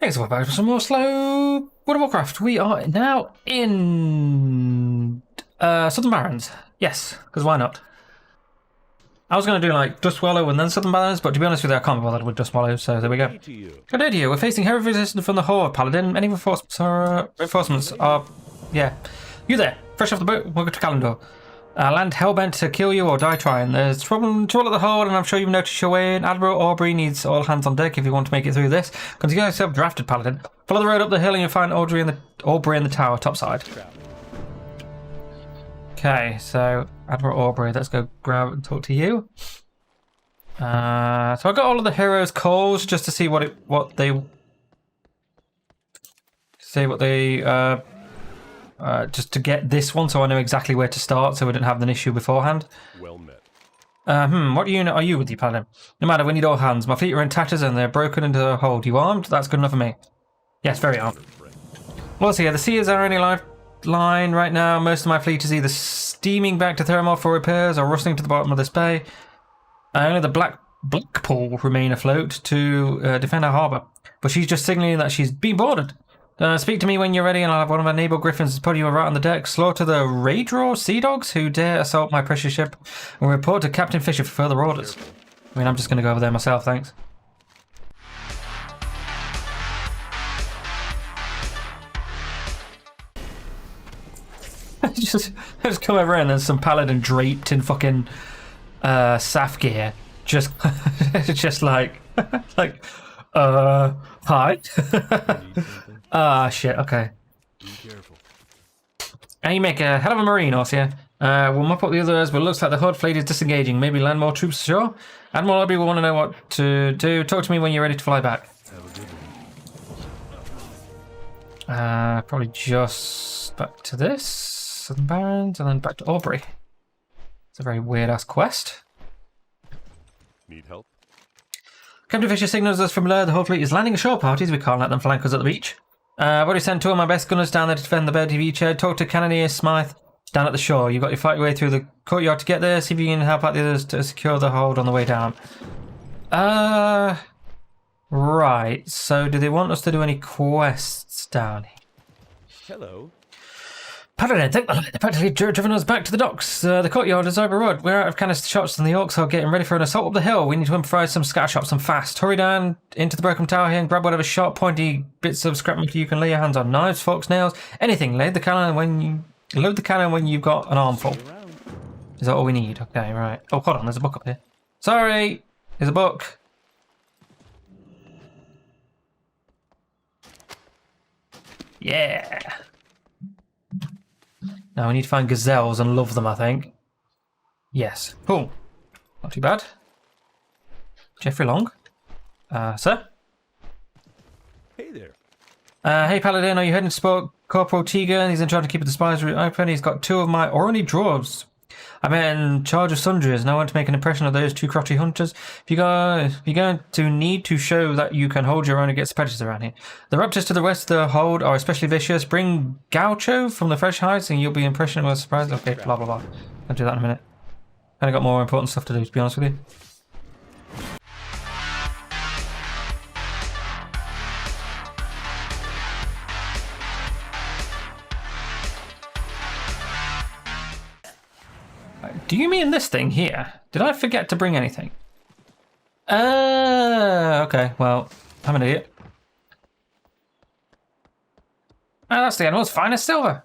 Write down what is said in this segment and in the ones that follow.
Thanks for back for some more slow World of Warcraft. We are now in Southern Barrens. Yes, because why not? I was going to do like Dustwallow and then Southern Barrens, but to be honest with you, I can't be bothered with Dustwallow, so there we go. Good day to you. We're facing heavy resistance from the Horde, Paladin. Any reinforcements are... Yeah. You there, fresh off the boat, welcome to Calendar. Land hellbent to kill you or die trying. There's trouble at the Horde, and I'm sure you've noticed your way in. Admiral Aubrey needs all hands on deck if you want to make it through this. Consider yourself drafted, Paladin. Follow the road up the hill and you'll find Aubrey in the tower, topside. Okay, so Admiral Aubrey, let's go grab and talk to you. So I got all of the heroes' calls just to see what they just to get this one, so I know exactly where to start, so we didn't have an issue beforehand. Well met. What unit are you with you, Paladin? No matter, we need all hands. My fleet are in tatters and they're broken into a hold. You armed? That's good enough for me. Yes, very armed. Well, so yeah, the sea is our only lifeline right now. Most of my fleet is either steaming back to Theramore for repairs or rustling to the bottom of this bay. Only the Blackpool remain afloat to defend our harbour. But she's just signalling that she's been boarded. Speak to me when you're ready and I'll have one of our naval griffins put you right on the deck. Slaughter the Raidrow sea dogs who dare assault my precious ship and report to Captain Fisher for further orders. I mean, I'm just going to go over there myself, thanks. I just come over and there's some paladin draped in fucking Saf gear. Just, just like, hi. Ah, shit, okay. Be careful. And you make a hell of a marine, Orsia. We'll mop up the others, but it looks like the Horde fleet is disengaging. Maybe land more troops ashore? Admiral Aubrey will want to know what to do. Talk to me when you're ready to fly back. Have a good one. Probably just back to this, Southern Barrens, and then back to Aubrey. It's a very weird-ass quest. Need help? Captain Fisher signals us from below. The whole fleet is landing ashore parties. We can't let them flank us at the beach. I've already sent two of my best gunners down there to defend the bed of each head. Talk to Cannoneer Smythe down at the shore. You've got to fight your way through the courtyard to get there. See if you can help out the others to secure the hold on the way down. Right. So do they want us to do any quests down here? Hello. Paladin, take the light. They've practically driven us back to the docks. The courtyard is overrun. We're out of canister shots and the orcs are getting ready for an assault up the hill. We need to improvise some scatter shots and fast. Hurry down into the broken tower here and grab whatever sharp, pointy bits of scrap metal you can lay your hands on. Knives, forks, nails, anything. Load the cannon when you've got an armful. Is that all we need? Okay, right. Oh, hold on. There's a book up here. Sorry. There's a book. Yeah. Now we need to find gazelles and love them, I think. Yes. Cool. Not too bad. Jeffrey Long. Sir? Hey there. Hey Paladin, are you heading to support Corporal Tegan? He's in charge of keeping the spies route open. He's got two of my already dwarves. I'm in charge of sundries, and I want to make an impression of those two crotchy hunters. You're going to need to show that you can hold your own against predators around here. The raptors to the west of the hold are especially vicious. Bring Gaucho from the fresh hides, and you'll be impressioned with surprise. Okay, blah blah blah. I'll do that in a minute. I've got more important stuff to do, to be honest with you. Do you mean this thing here? Did I forget to bring anything? Okay, well, I'm an idiot. Oh, that's the animal's finest silver.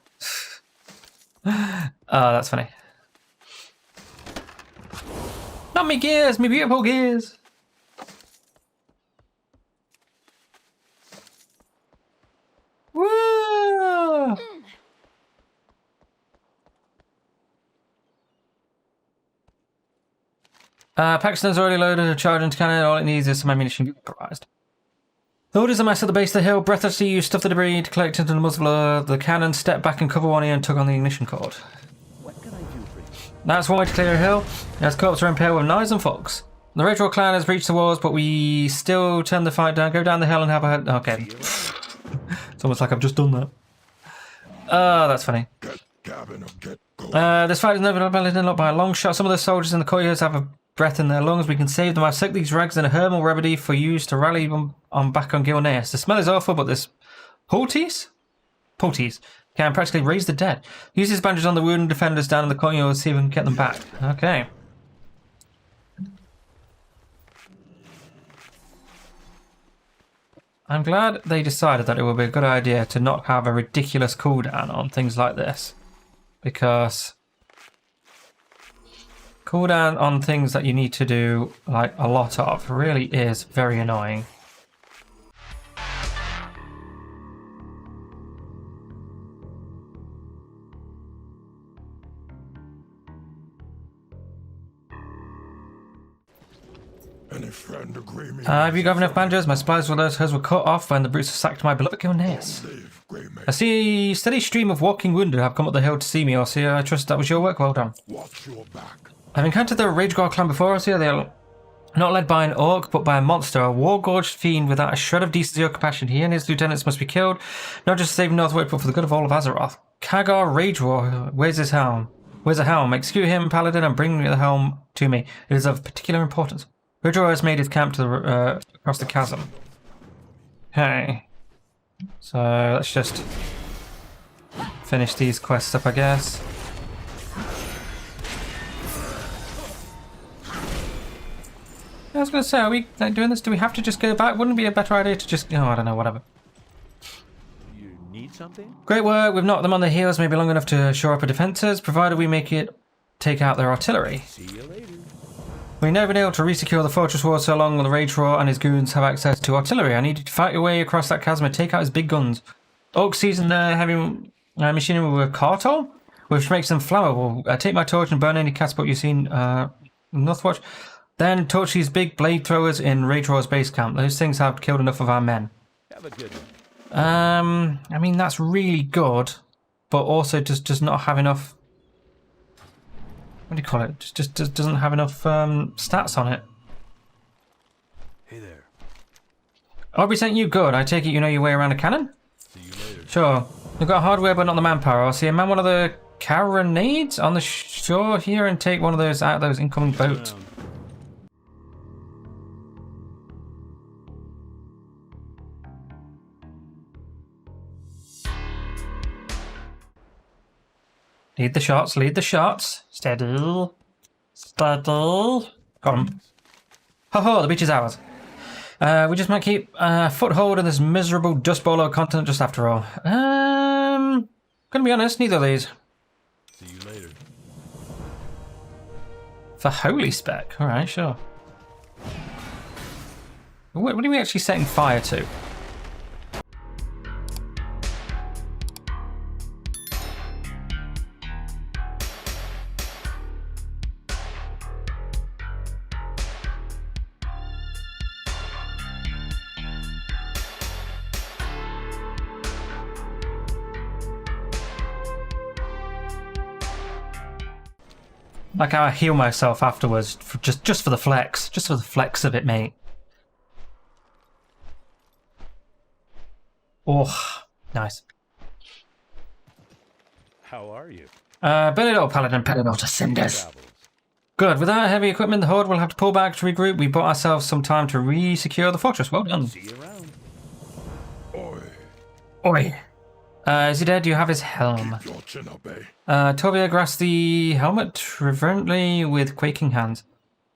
Oh, that's funny. Not me gears, me beautiful gears. Woo! Paxton's already loaded a charge into cannon. All it needs is some ammunition improvised. The orders amassed at the base of the hill. Breathlessly, you stuff the debris to collect into the muzzle of the cannon, step back and cover one ear and tug on the ignition cord. What can I do for you? That's one way to clear a hill. As corpses are impaled with knives and forks. The Raidrow clan has breached the walls, but we still turn the fight down. Go down the hill and have a head. Okay. It's almost like I've just done that. Oh, that's funny. This fight is never not by a long shot. Some of the soldiers in the courtyards have a breath in their lungs. We can save them. I've soaked these rags in a herbal remedy for use to rally them I'm back on Gilneas. The smell is awful, but this Poultice can practically raise the dead. Use his bandages on the wounded defenders down in the corner and see if we can get them back. Okay. I'm glad they decided that it would be a good idea to not have a ridiculous cooldown on things like this. Because cooldown on things that you need to do like a lot of really is very annoying. Have you got enough bandages? My supplies with hers were cut off when the brutes sacked my beloved Gilneas. I see a steady stream of walking wounded have come up the hill to see me, Orsia. I trust that was your work. Well done. Watch your back. I've encountered the Ragegore clan before, Orsia. They are not led by an orc, but by a monster, a war-gorged fiend without a shred of decency or compassion. He and his lieutenants must be killed, not just to save Northwood, but for the good of all of Azeroth. Khadgar Ragegore, where's his helm? Where's the helm? Execute him, Paladin, and bring the helm to me. It is of particular importance. Ragegore has made his camp to the, across the chasm. Okay. So let's just finish these quests up, I guess. I was going to say, are we like, doing this? Do we have to just go back? Wouldn't it be a better idea to just... Oh, I don't know, whatever. You need something? Great work. We've knocked them on their heels maybe long enough to shore up our defences, provided we make it take out their artillery. See you later. We've never been able to resecure the fortress wall so long the Ragegore and his goons have access to artillery. I need you to fight your way across that chasm and take out his big guns. Orc seasoned heavy machinery with Cartol, which makes them flammable. Take my torch and burn any catapult you've seen Northwatch. Then torch these big blade throwers in Ragegore's base camp. Those things have killed enough of our men. Have a good one. I mean, that's really good, but also just does not have enough... What do you call it? Just doesn't have enough stats on it. Hey there. Aubrey sent you? Good. I take it you know your way around a cannon? See you later. Sure. We've got hardware but not the manpower. I'll see a man one of the carronades on the shore here and take one of those out of those incoming boats. Lead the shots, lead the shots. Steady. Steady. Got him. Ho ho, the beach is ours. We just might keep a foothold in this miserable dust bowl of continent just after all. Gonna be honest, neither of these. See you later. For holy spec. Alright, sure. What are we actually setting fire to? Like how I heal myself afterwards, for just for the flex. Just for the flex of it, mate. Oh, nice. How are you? Burn it all, Paladin. Burn it all to cinders. Travels. Good. Without heavy equipment, the Horde will have to pull back to regroup. We bought ourselves some time to re-secure the fortress. Well done. See you around. Oi, Oi. Is he dead? Do you have his helm? your chin up, eh? Tovia grasped the helmet reverently with quaking hands.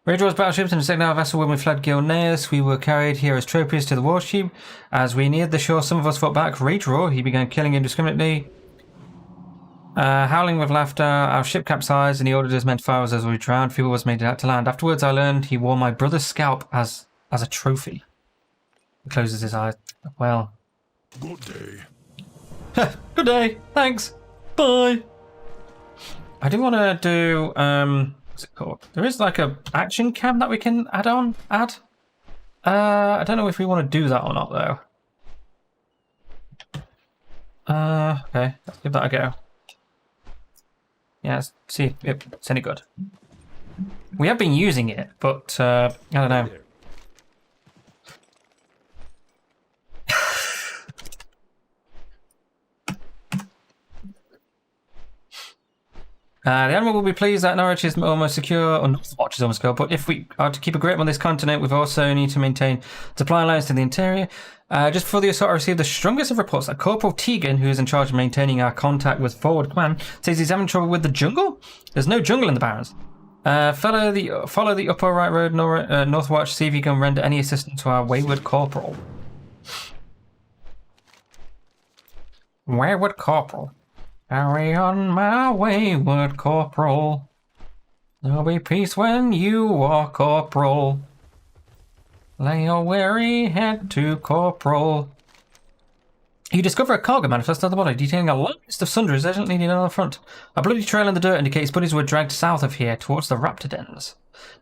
Ragegore's battleships and our vessel when we fled Gilneas. We were carried here as trophies to the warship. As we neared the shore, some of us fought back. Ragegore, he began killing indiscriminately. Howling with laughter, our ship capsized and he ordered his men to fire us as we drowned. Few of us made it out to land. Afterwards, I learned he wore my brother's scalp as a trophy. He closes his eyes. Well. Good day. Good day. Thanks. Bye. I do want to do, what's it called? There is like a action cam that we can add. I don't know if we want to do that or not though. Okay, let's give that a go. Yeah, let's see if it's any good. We have been using it, but I don't know. There. The Admiral will be pleased that Norwich is almost secure, or Northwatch is almost secure, but if we are to keep a grip on this continent, we've also need to maintain supply lines to the interior. Just before the assault, I received the strongest of reports that Corporal Tegan, who is in charge of maintaining our contact with forward command, says he's having trouble with the jungle. There's no jungle in the Barrens. Follow the upper right road, Northwatch, see if you can render any assistance to our wayward corporal. Wayward corporal. Carry on, my wayward corporal. There'll be peace when you are corporal. Lay your weary head to corporal. You discover a cargo manifest on the body, detailing a long list of sundries urgently needed on the front. A bloody trail in the dirt indicates buddies were dragged south of here, towards the raptor dens.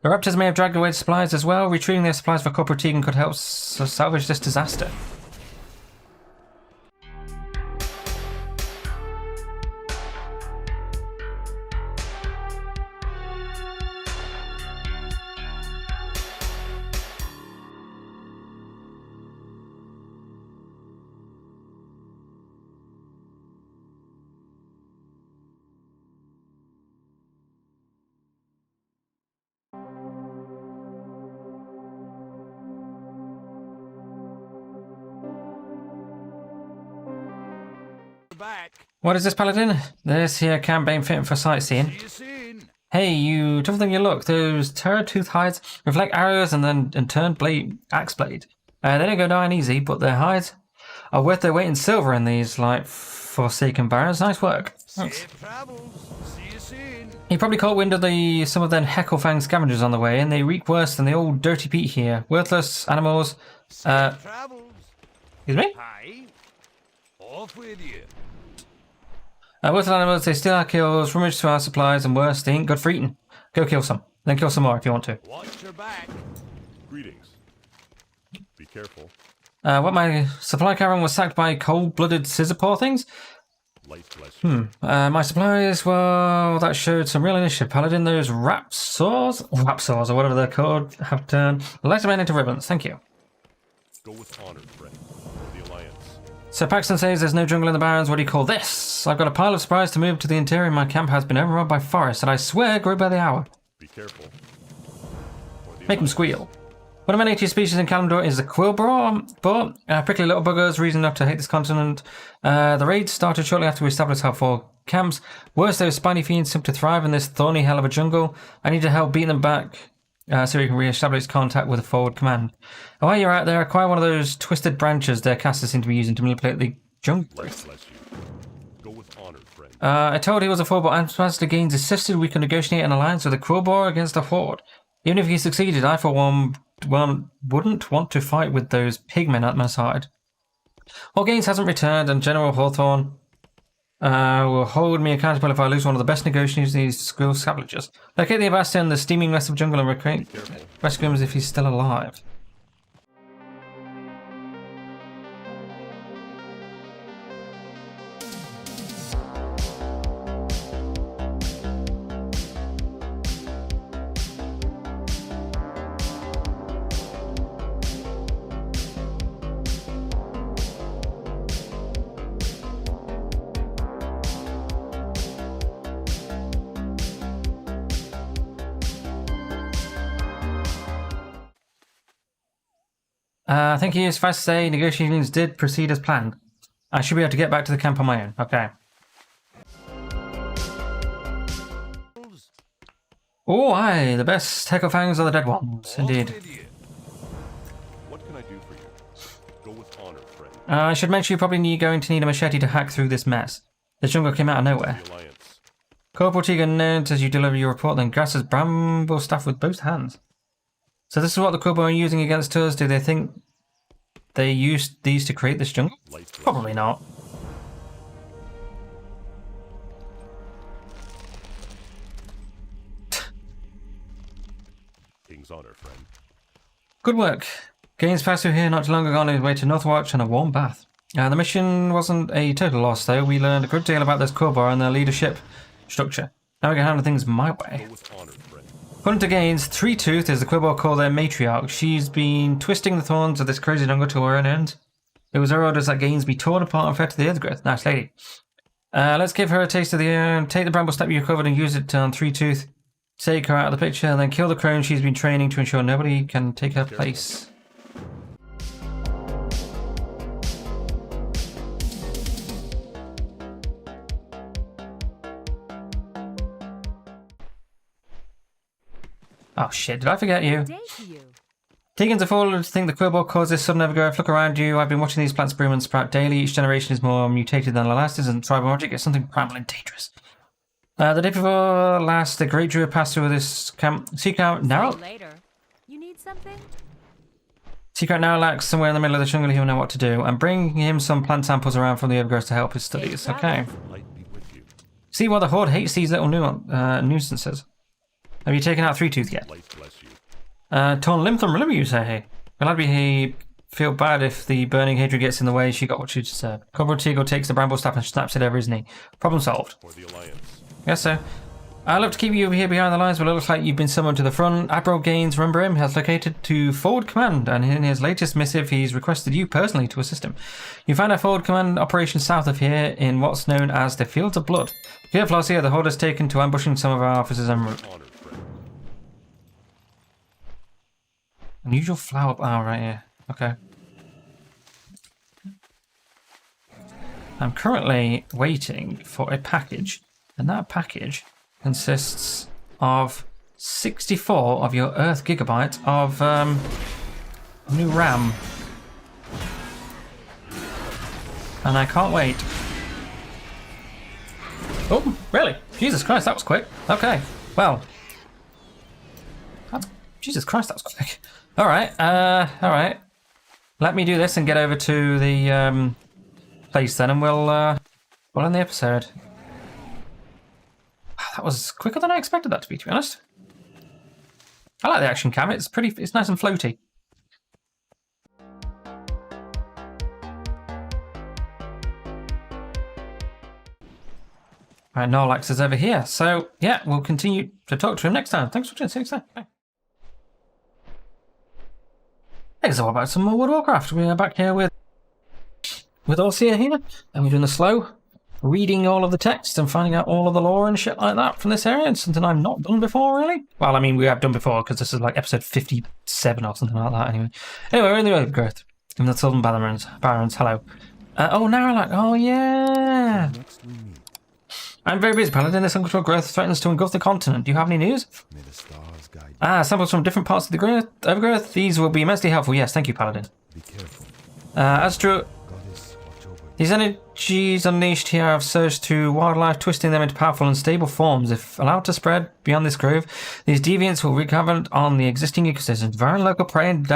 The raptors may have dragged away the supplies as well. Retrieving their supplies for Corporal Tegan could help salvage this disaster. Back. What is this, Paladin? This here campaign fitting for sightseeing. See you soon. Hey, you tougher than you look. Those terror-tooth hides reflect arrows and turn axe blade. They don't go down easy, but their hides are worth their weight in silver in these, like, forsaken barrens. Nice work. Thanks. Safe travels. See you soon. You probably caught wind of some of them Hecklefang scavengers on the way, and they reek worse than the old Dirty Pete here. Worthless animals. Safe travels. Excuse me? Hi. Off with you. Worthless animals, they steal our kills, rummage through our supplies, and worse, they ain't good for eating. Go kill some. Then kill some more if you want to. Watch your back. Greetings. Be careful. What my supply caravan was sacked by cold-blooded scissor-paw things? Light bless you. My supplies, well, that showed some real initiative. Paladin, those rapsaws, or whatever they're called, have turned lighter men into ribbons. Thank you. Go with honor, friend. For the Alliance. So Paxton says there's no jungle in the Barrens. What do you call this? I've got a pile of supplies to move to the interior. My camp has been overrun by forests, and I swear grow by the hour. Be careful. Make them squeal. One of my native species in Kalimdor is the quillbor, prickly little buggers, reason enough to hate this continent. The raids started shortly after we established our 4 camps. Worse, those spiny fiends seem to thrive in this thorny hell of a jungle. I need to help beat them back so we can re-establish contact with the forward command. And while you're out there, acquire one of those twisted branches their casters seem to be using to manipulate the jungle. Light bless you. Go with honor, friend. I told he was a fool, but Ambassador Gaines insisted we could negotiate an alliance with the Quillbor against the Horde. Even if he succeeded, I for one wouldn't want to fight with those pigmen at my side. While Gaines hasn't returned, and General Hawthorne will hold me accountable if I lose one of the best negotiators in these school scavengers. Locate the Ambassador in the steaming mess of jungle and rescue him if he's still alive. I think he is fast to say negotiations did proceed as planned. I should be able to get back to the camp on my own. Okay. Oh, aye, the best Hecklfangs are the dead ones, indeed. What can I do for you? Go with honor, friend. I should mention you're probably going to need a machete to hack through this mess. The jungle came out of nowhere. The Alliance. Corporal Tegan notes as you deliver your report, then grasps bramble staff with both hands. So this is what the Quillbor are using against us? Do they think they used these to create this jungle? Light bless Probably not. King's honor, friend. Good work. Gaines passed through here not too long ago on his way to Northwatch and a warm bath. The mission wasn't a total loss though. We learned a good deal about this Quillbor and their leadership structure. Now we can handle things my way. Go with honor, friend. According to Gaines, Three Tooth is the Quillbor call their matriarch. She's been twisting the thorns of this crazy jungle to her own ends. It was her orders that Gaines be torn apart and fed to the Earthgrowth. Nice lady. Let's give her a taste of the take the bramble snap you recovered and use it on 3-tooth. Take her out of the picture and then kill the crone she's been training to ensure nobody can take her place. Oh shit, did I forget you? Tegan's a fool to think the quillball caused this sudden overgrowth. Look around you. I've been watching these plants bloom and sprout daily. Each generation is more mutated than the last, and tribal magic is something primal and dangerous. The day before last, the great druid passed through this camp. Seek out Narrow. You need something? Seek out Narrow somewhere in the middle of the jungle. He'll know what to do. And bring him some plant samples around from the overgrowth to help his studies. Okay. See why the Horde hates these little nuisances. Have you taken out 3-tooth yet? Torn limb from Limber, you say, hey. Well, I'd feel bad if the burning hatred gets in the way. She got what she deserved. Cobra Teagle takes the bramble staff and snaps it over his knee. Problem solved. For the Alliance. Yes, sir. I'd love to keep you here behind the lines, but it looks like you've been summoned to the front. Admiral Gaines, remember him, has located to Forward Command, and in his latest missive, he's requested you personally to assist him. You find our Forward Command operation south of here in what's known as the Fields of Blood. Here, Flossia, the Horde has taken to ambushing some of our officers en route. Unusual flower. Oh, right here. Okay. I'm currently waiting for a package, and that package consists of 64 of your Earth gigabyte of new RAM. And I can't wait. Oh, really? Jesus Christ, that was quick. Okay, well. Jesus Christ, that was quick. Alright, alright. Let me do this and get over to the place then, and we'll end the episode. That was quicker than I expected that to be honest. I like the action cam, it's nice and floaty. Right, Norlax is over here, so yeah, we'll continue to talk to him next time. Thanks for watching, see you next time. Bye. Hey, so what about some more World of Warcraft? We are back here with Orsia here, and we're doing the slow, reading all of the text and finding out all of the lore and shit like that from this area. It's something I've not done before, really. Well, I mean, we have done before, because this is like episode 57 or something like that, anyway. Anyway, we're in the Overgrowth, in the Southern Barrens, hello. Oh, now like, oh yeah! I'm very busy, Paladin. This uncontrolled growth threatens to engulf the continent. Do you have any news? May the stars guide you. Samples from different parts of the overgrowth. These will be immensely helpful. Yes, thank you, Paladin. Be careful. Astro, Goddess October. these energies unleashed here have surged to wildlife, twisting them into powerful and stable forms. If allowed to spread beyond this grove, these deviants will wreak havoc on the existing ecosystems, devouring local prey and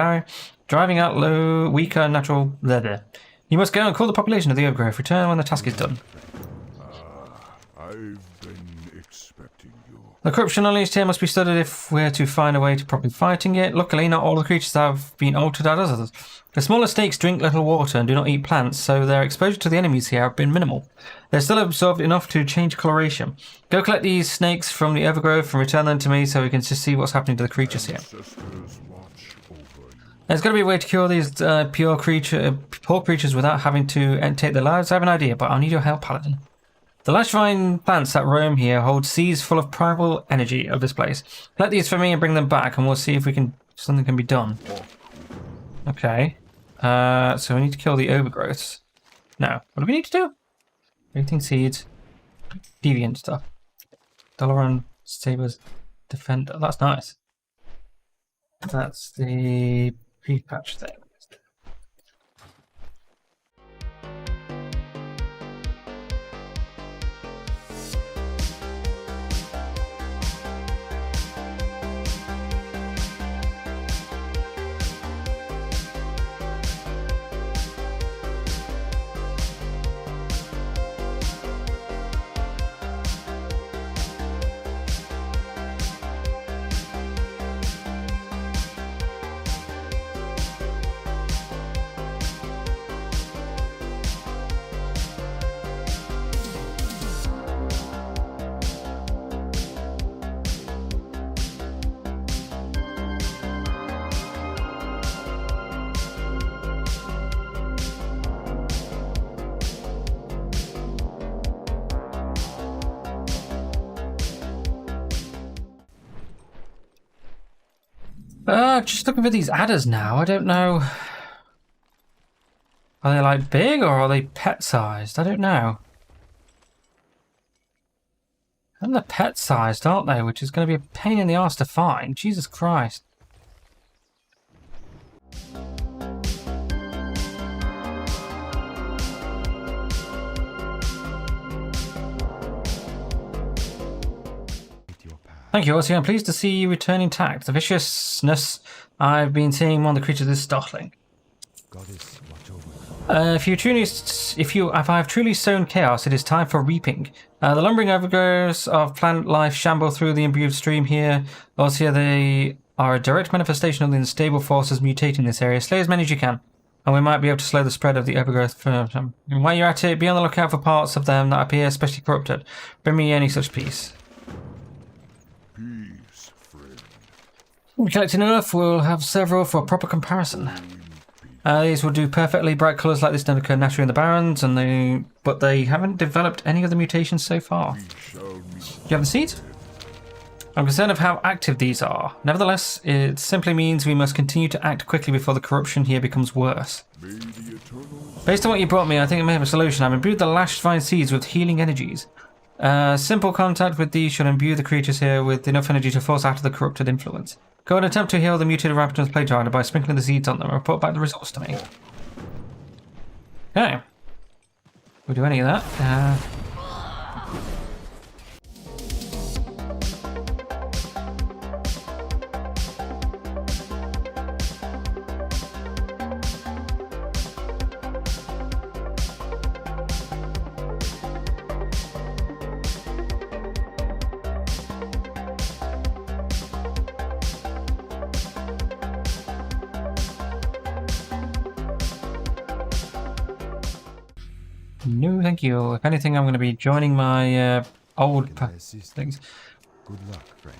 driving out weaker natural leather. You must go and call the population of the overgrowth. Return when the task is done. I've been expecting you. The corruption unleashed here must be studied if we're to find a way to properly fighting it. Luckily, not all the creatures have been altered as others. The smaller snakes drink little water and do not eat plants, so their exposure to the enemies here have been minimal. They're still absorbed enough to change coloration. Go collect these snakes from the overgrowth and return them to me so we can just see what's happening to the creatures here. Ancestors watch over you. There's got to be a way to cure these poor creatures without having to take their lives. I have an idea, but I'll need your help, Paladin. The lush vine plants that roam here hold seeds full of primal energy of this place. Collect these for me and bring them back, and we'll see if something can be done. Okay. So we need to kill the overgrowths. No. What do we need to do? Everything seeds. Deviant stuff. Dalaran Sabers Defender. That's nice. That's the pre-patch thing. Just looking for these adders now. I don't know. Are they like big or are they pet sized? I don't know. And they're pet sized, aren't they? Which is going to be a pain in the arse to find. Jesus Christ. Thank you, Orsi. I'm pleased to see you return intact. The viciousness I've been seeing among the creatures is startling. Goddess, watch over. If I've truly sown chaos, it is time for reaping. The lumbering overgrowths of plant life shamble through the imbued stream here. Also, they are a direct manifestation of the unstable forces mutating this area. Slay as many as you can, and we might be able to slow the spread of the overgrowth. And while you're at it, be on the lookout for parts of them that appear especially corrupted. Bring me any such peace. Peace, friend. Collecting enough, we'll have several for proper comparison. These will do perfectly. Bright colours like this don't occur naturally in the Barrens, but they haven't developed any of the mutations so far. Do you have the seeds? I'm concerned of how active these are. Nevertheless, it simply means we must continue to act quickly before the corruption here becomes worse. Based on what you brought me, I think I may have a solution. I've imbued the lashed vine seeds with healing energies. Simple contact with these should imbue the creatures here with enough energy to force out of the corrupted influence. Go and attempt to heal the mutated Raptor's Plague Rider by sprinkling the seeds on them and report back the results to me. Okay. We'll do any of that. No, thank you. If anything, I'm going to be joining my old things. Good luck, friend.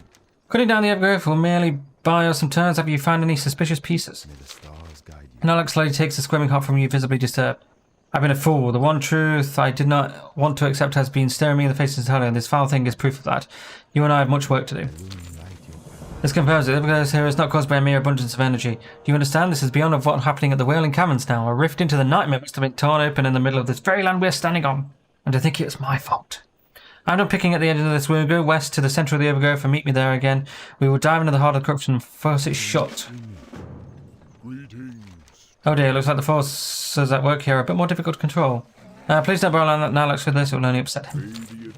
Cutting down the overgrowth will merely buy us some turns. Have you found any suspicious pieces? May the stars guide you. And Alex slowly takes the squirming heart from you, visibly disturbed. I've been a fool. The one truth I did not want to accept has been staring me in the face entirely, and this foul thing is proof of that. You and I have much work to do. This confirms it. The overgrowth here is not caused by a mere abundance of energy. Do you understand? This is beyond of what's happening at the Wailing Caverns now. A rift into the nightmare must have been torn open in the middle of this very land we're standing on. And I think it's my fault. I'm not picking at the edge of this. We'll go west to the centre of the overgrowth and meet me there again. We will dive into the heart of the corruption and force it shut. Greetings. Oh dear, looks like the forces at work here are a bit more difficult to control. Please don't borrow that Alex with this, it will only upset him.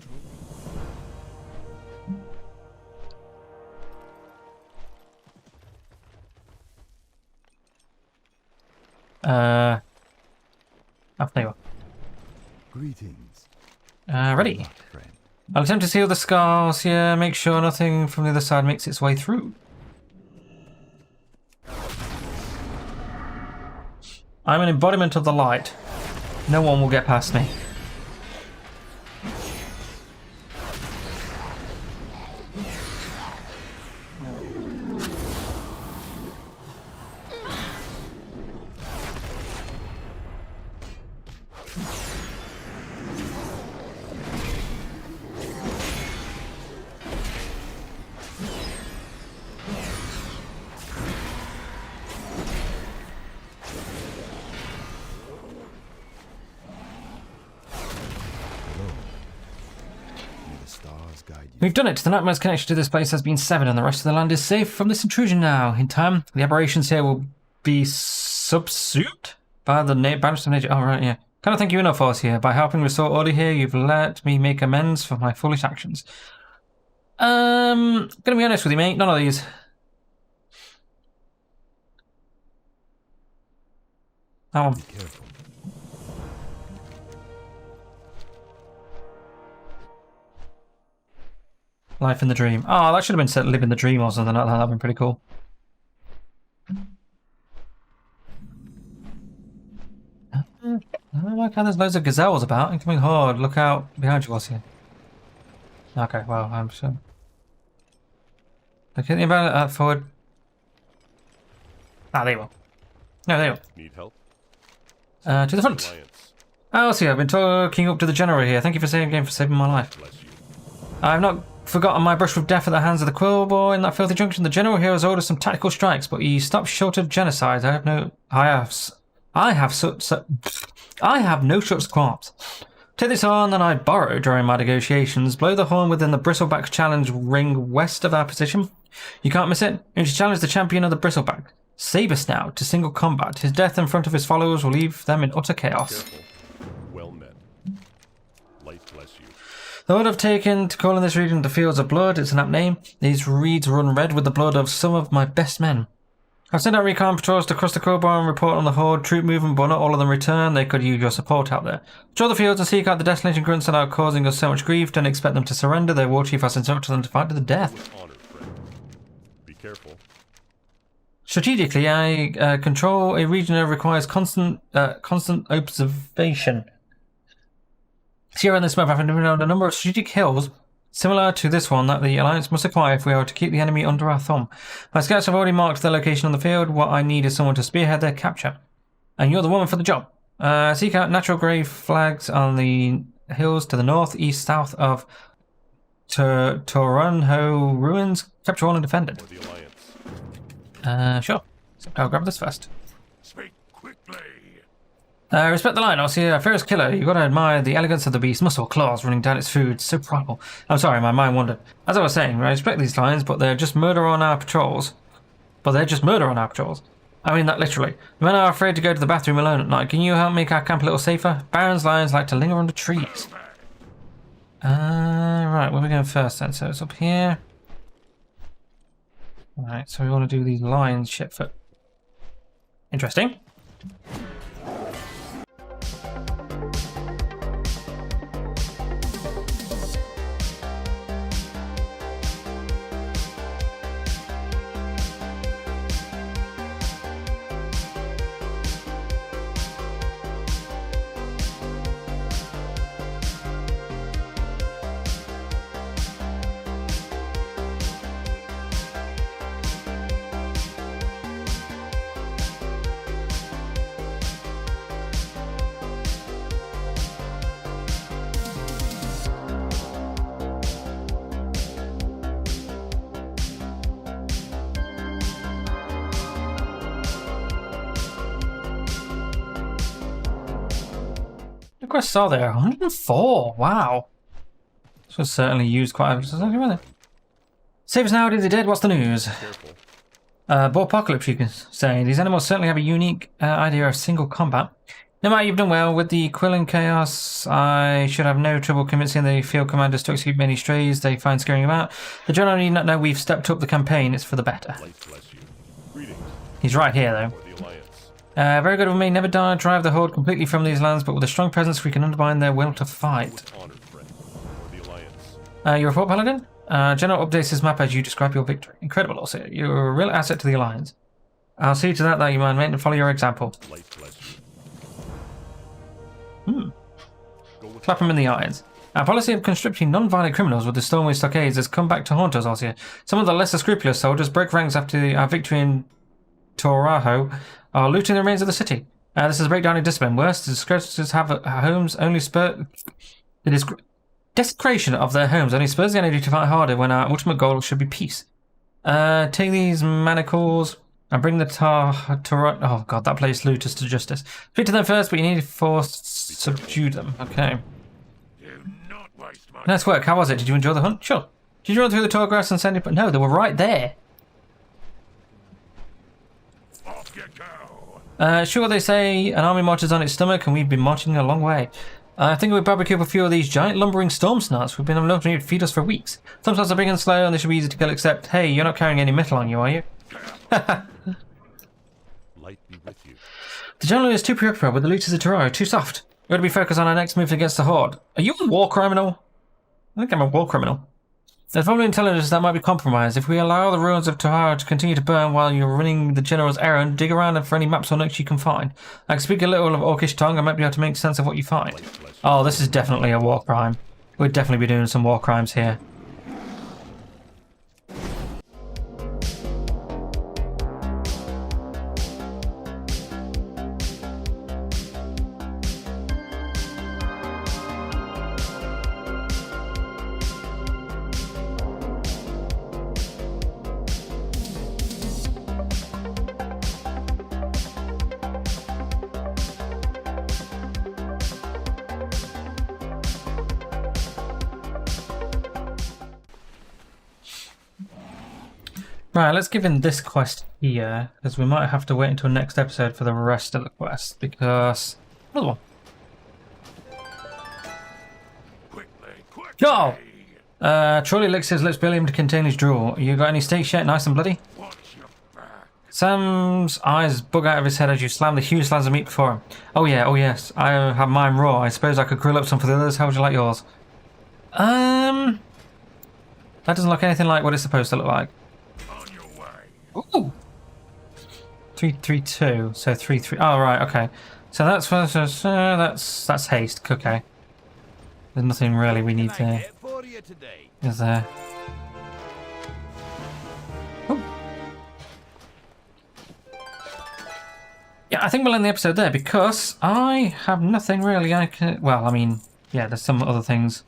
Oh, there you are. Greetings. Ready. Friend. I'll attempt to seal the scars here, make sure nothing from the other side makes its way through. I'm an embodiment of the light. No one will get past me. We've done it. The nightmare's connection to this place has been severed and the rest of the land is safe from this intrusion now. In time, the aberrations here will be subsumed by the balance of nature. Oh, right, yeah. Can't thank you enough, Force here. By helping restore order here, you've let me make amends for my foolish actions. Gonna be honest with you, mate. None of these. That one. Be careful. Life in the dream. Oh, that should have been set Live in the Dream or something like that. That would have been pretty cool. I like how there's loads of gazelles about. Incoming horde. Look out behind you, what's here? Okay, well, I'm sure. Okay, about that forward. Ah, there you are. No, there you are. Need help? To the front. Alliance. Oh, see, I've been talking up to the general here. Thank you for saving my life. Bless you. I've not forgotten my brush with death at the hands of the Quill Boy in that filthy junction. The general here has ordered some tactical strikes, but he stopped short of genocide. I have no such qualms. Take this on, and I borrow during my negotiations. Blow the horn within the Bristleback challenge ring west of our position. You can't miss it. You should challenge the champion of the Bristleback, Saber Snout, to single combat. His death in front of his followers will leave them in utter chaos. Careful. Well met. Light bless you. The word I've taken to calling this region the Fields of Blood, it's an apt name. These reeds run red with the blood of some of my best men. I've sent out recon patrols to cross the crowbar and report on the horde troop movement, but not all of them return. They could use your support out there. Patrol the fields and seek out the desolation grunts that are causing us so much grief. Don't expect them to surrender. Their war chief has instructed them to fight to the death. With honor, friend. Be careful. Strategically, I control a region that requires constant observation. Here on this map, I've identified a number of strategic hills similar to this one that the Alliance must acquire if we are to keep the enemy under our thumb. My scouts have already marked their location on the field. What I need is someone to spearhead their capture. And you're the woman for the job. Seek out natural grave flags on the hills to the north, east, south of Toronho ruins. Capture all and defend it. For the Alliance. Sure. I'll grab this first. Speak quickly. Respect the line, I'll see a fierce killer. You've got to admire the elegance of the beast, muscle, claws running down its food, so primal. I'm sorry, my mind wandered. As I was saying, I respect these lines, but they're just murder on our patrols. I mean that literally. The men are afraid to go to the bathroom alone at night. Can you help make our camp a little safer? Barrens lions like to linger under trees. Right, where are we going first then? So it's up here. Right, so we want to do these lions shit foot. Interesting. The quests are there. 104. Wow. This was certainly used quite a... Save us now, are they dead? What's the news? Careful. Apocalypse, you can say. These animals certainly have a unique idea of single combat. No matter, you've done well. With the Quill and Chaos, I should have no trouble convincing the field commanders to execute many strays they find scurrying about. The general need not know we've stepped up the campaign. It's for the better. Light bless you. Greetings. He's right here, though. For the Alliance. Very good with me. Never drive the horde completely from these lands, but with a strong presence we can undermine their will to fight. With honor, friend. For the Alliance. Your report, Paladin? General updates his map as you describe your victory. Incredible, also. You're a real asset to the Alliance. I'll see to that you mind, mate, and follow your example. Light bless you. Go with Clap him in the eyes. Our policy of conscripting non-violent criminals with the Stormway Stockades has come back to haunt us, Ossia. Some of the lesser scrupulous soldiers broke ranks after our victory in Toraho are looting the remains of the city. This is a breakdown in discipline. Worse, the discreditors have homes only spur... The desecration of their homes only spurs the enemy to fight harder when our ultimate goal should be peace. Take these manacles and bring the oh god, that place looters to justice. Speak to them first, but you need to subdue them. Okay. Do not waste my Nice work. How was it? Did you enjoy the hunt? Sure. Did you run through the tall grass and send it? No, they were right there. off you go. Sure what they say, an army marches on its stomach and we've been marching a long way. I think we barbecue up a few of these giant lumbering storm snots. We've been able to feed us for weeks. Some snots are big and slow and they should be easy to kill, except, hey, you're not carrying any metal on you, are you? Light be with you. The general is too preoccupied with the looters of Terraria, too soft. We've got to be focused on our next move against the Horde. Are you a war criminal? I think I'm a war criminal. There's probably intelligence that might be compromised. If we allow the ruins of Terraria to continue to burn while you're running the general's errand, dig around for any maps or notes you can find. I can speak a little of Orcish tongue, I might be able to make sense of what you find. Oh, this is definitely a war crime. We'd definitely be doing some war crimes here. Right, let's give him this quest here, because we might have to wait until next episode for the rest of the quest, because... Another one. Go! Trolley licks his lips, Billy him to contain his drool. You got any steaks yet? Nice and bloody? Sam's eyes bug out of his head as you slam the huge slabs of meat before him. Oh yeah, oh yes. I have mine raw. I suppose I could grill up some for the others. How would you like yours? That doesn't look anything like what it's supposed to look like. Ooh! 332. So 3-3. Oh right, okay. So that's haste. Okay. There's nothing really we need to. Is there? Oh. Yeah, I think we'll end the episode there because I have nothing really I can. Well, I mean, yeah, there's some other things.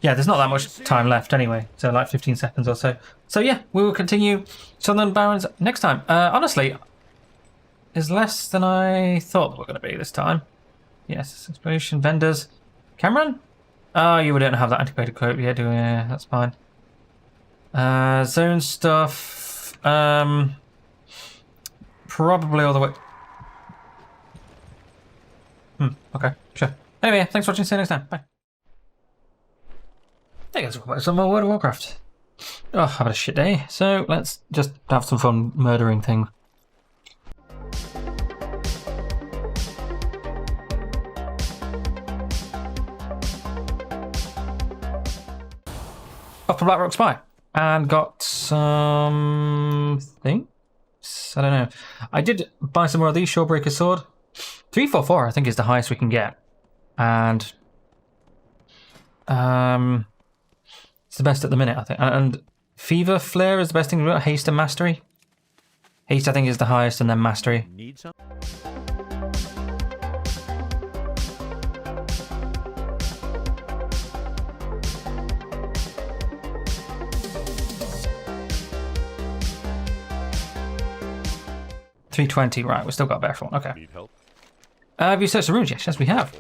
Yeah, there's not that much time left anyway, so like 15 seconds or so. So yeah, we will continue Southern Barrens next time. Honestly, is less than I thought they were going to be this time. Yes, exploration, vendors. Cameron? Oh, you don't have that antiquated cloak yet, do we? Yeah, that's fine. Zone stuff. Probably all the way. Okay, sure. Anyway, thanks for watching. See you next time. Bye. Hey guys, welcome back to some more World of Warcraft. Oh, I've had a shit day, so let's just have some fun murdering things. Off to Blackrock Spy and got some things. I don't know. I did buy some more of these Shawbreaker sword. 344 I think is the highest we can get, and it's the best at the minute I think. And Fever Flare is the best thing. Haste and Mastery. Haste I think is the highest, and then Mastery. Need some? $320, right, we've still got a better one. Okay. Need help? Have you searched the runes? Yes, we have.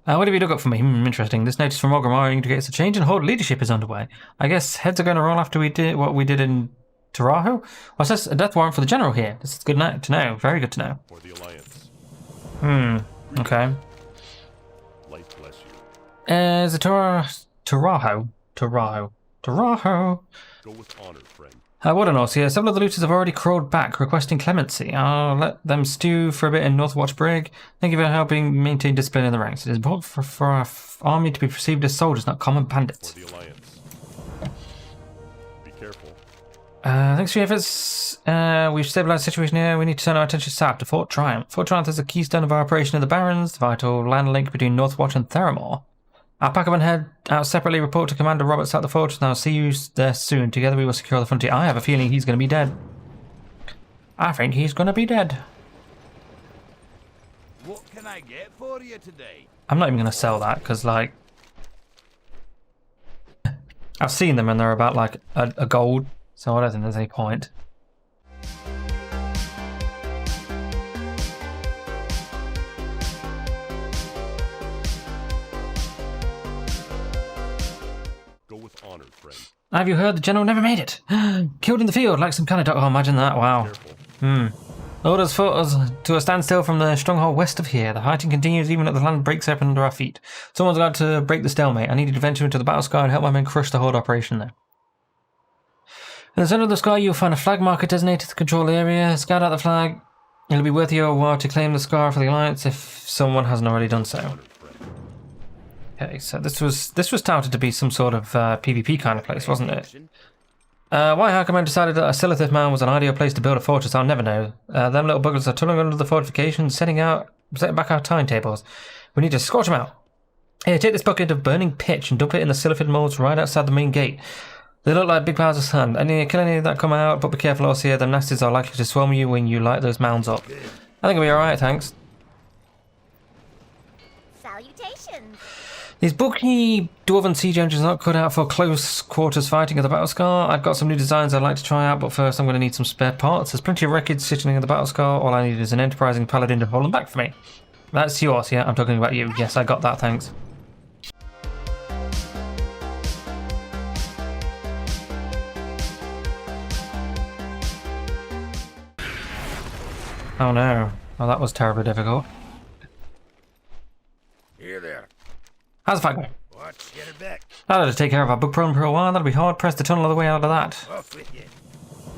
What have you dug up for me? Interesting. This notice from Orgrimmar indicates a change in Horde leadership is underway. I guess heads are going to roll after we did what we did in Taraho? What's this? A death warrant for the general here. This is good to know. Very good to know. For the Alliance. Okay. Life bless you. Is it Taraho? Taraho. Go with honor, friend. What an here. Several of the looters have already crawled back, requesting clemency. I'll let them stew for a bit in Northwatch Brig. Thank you for helping maintain discipline in the ranks. It is important for our army to be perceived as soldiers, not common bandits. For the Alliance. Be careful. Thanks for your efforts. We've stabilized the situation here. We need to turn our attention south to Fort Triumph. Fort Triumph is the keystone of our operation in the Barrens, the vital land link between Northwatch and Theramore. I'll pack up and head out separately, report to Commander Roberts at the fortress, and I'll see you there soon. Together we will secure the frontier. I have a feeling he's going to be dead. I think he's going to be dead. What can I get for you today? I'm not even going to sell that, because, like... I've seen them and they're about, like, a gold, so I don't think there's any point. Honor, friend. Have you heard the general never made it? Killed in the field like some kind of dog. Oh, imagine that. Wow. Orders fought us to a standstill from the stronghold west of here. The fighting continues even as the land breaks open under our feet. Someone's got to break the stalemate. I needed to venture into the battle sky and help my men crush the Horde operation there. In the center of the sky, you'll find a flag marker designated to control the area. Scout out the flag. It'll be worth your while to claim the scar for the Alliance if someone hasn't already done so. Okay, so this was touted to be some sort of PvP kind of place, wasn't it? Why High Command decided that a Silithith Mound was an ideal place to build a fortress, I'll never know. Them little buggers are tunneling under the fortifications, setting back our timetables. We need to scorch them out. Here, take this bucket of burning pitch and dump it in the Silithid molds right outside the main gate. They look like big piles of sand. Kill any that come out, but be careful, Ossia. Them nasties are likely to swarm you when you light those mounds up. I think it'll be alright, thanks. Salutations. These bulky dwarven siege engines are not cut out for close quarters fighting at the battle scar. I've got some new designs I'd like to try out, but first I'm going to need some spare parts. There's plenty of wreckage sitting in the battle scar. All I need is an enterprising paladin to hold them back for me. That's yours, yeah? I'm talking about you. Yes, I got that, thanks. Oh no. Oh, that was terribly difficult. Here there. How's the fight going? Watch, get her back. I'll have to take care of our book problem for a while. That'll be hard. Press the tunnel all the way out of that. Off with you.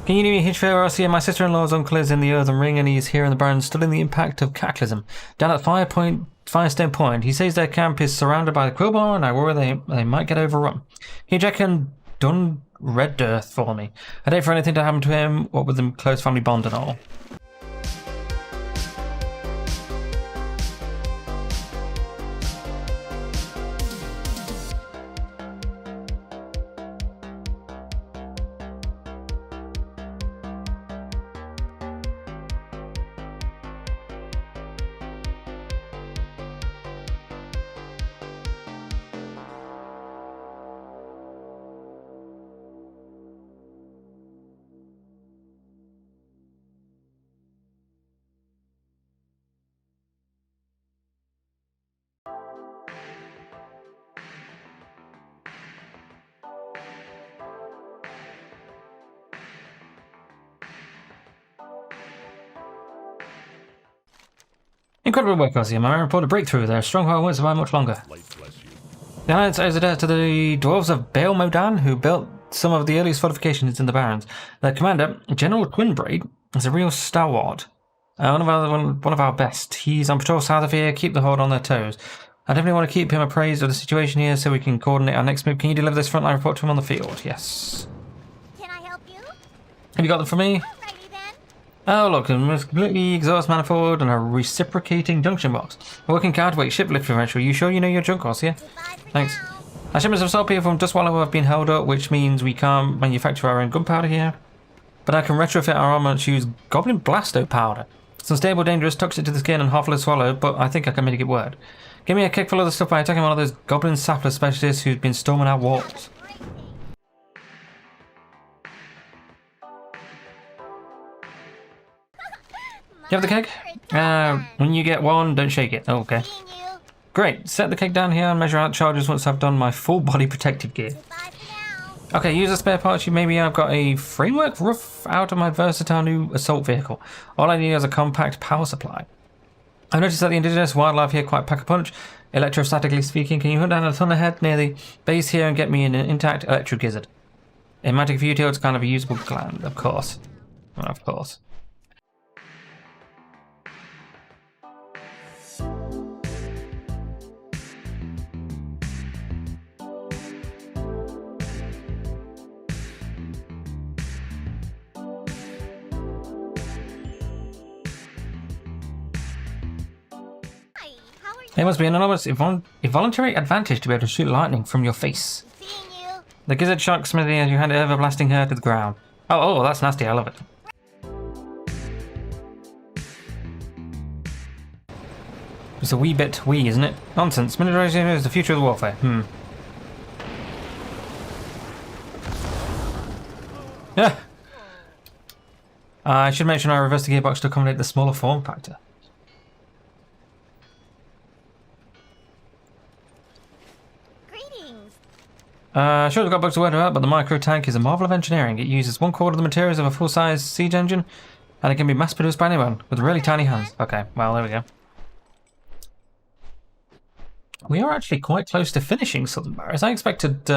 Can you do me a huge favour? I see my sister-in-law's uncle is in the Earthen Ring and he's here in the Barrens studying the impact of cataclysm. Down at Firestone Point, he says their camp is surrounded by the Quillbar and I worry they might get overrun. He Jack and done red dirt for me. I'd hate for anything to happen to him, what with them close family bond and all. Incredible work, Ozzy. My report a breakthrough there. Stronghold won't survive much longer. Light bless you. The Alliance owes a debt to the dwarves of Baal Modan, who built some of the earliest fortifications in the Barrens. Their commander, General Twinbraid, is a real stalwart. One of our best. He's on patrol south of here. Keep the horde on their toes. I definitely want to keep him appraised of the situation here so we can coordinate our next move. Can you deliver this frontline report to him on the field? Yes. Can I help you? Have you got them for me? Alrighty then. Oh look, a completely exhaust manifold and a reciprocating junction box. A working counterweight ship lift differential. You sure you know your junk costs, yeah? Goodbye for Thanks. now. Our shipments of saltpeter from Dustwallow have been held up, which means we can't manufacture our own gunpowder here. But I can retrofit our armor to use Goblin Blasto powder. It's unstable, dangerous, toxic to the skin and half-load swallow, but I think I can make it work. Give me a kick full of the stuff by attacking one of those Goblin Sapler specialists who's been storming our walls. You have the keg? When you get one, don't shake it. Oh, okay. Seeing you. Great. Set the keg down here and measure out charges once I've done my full body protective gear. Goodbye for now. Okay, use the spare parts. Maybe I've got a framework roof out of my versatile new assault vehicle. All I need is a compact power supply. I noticed that the indigenous wildlife here quite pack a punch. Electrostatically speaking, can you hunt down a ton ahead near the base here and get me an intact electro gizzard? It might take a few tilts, kind of a usable gland, of course. Well, of course. Hi, how are you? There must be an enormous involuntary advantage to be able to shoot lightning from your face. Seeing you. The gizzard shocks Smithy as you hand it over, blasting her to the ground. Oh, that's nasty. I love it. It's a wee bit wee, isn't it? Nonsense. Militarization is the future of the warfare. Yeah. I should mention I reversed the gearbox to accommodate the smaller form factor. Greetings. Sure, I've got books to word about, but the micro tank is a marvel of engineering. It uses 1/4 of the materials of a full-size siege engine, and it can be mass-produced by anyone with really tiny hands. Okay, well, there we go. We are actually quite close to finishing Southern Barrens. I expected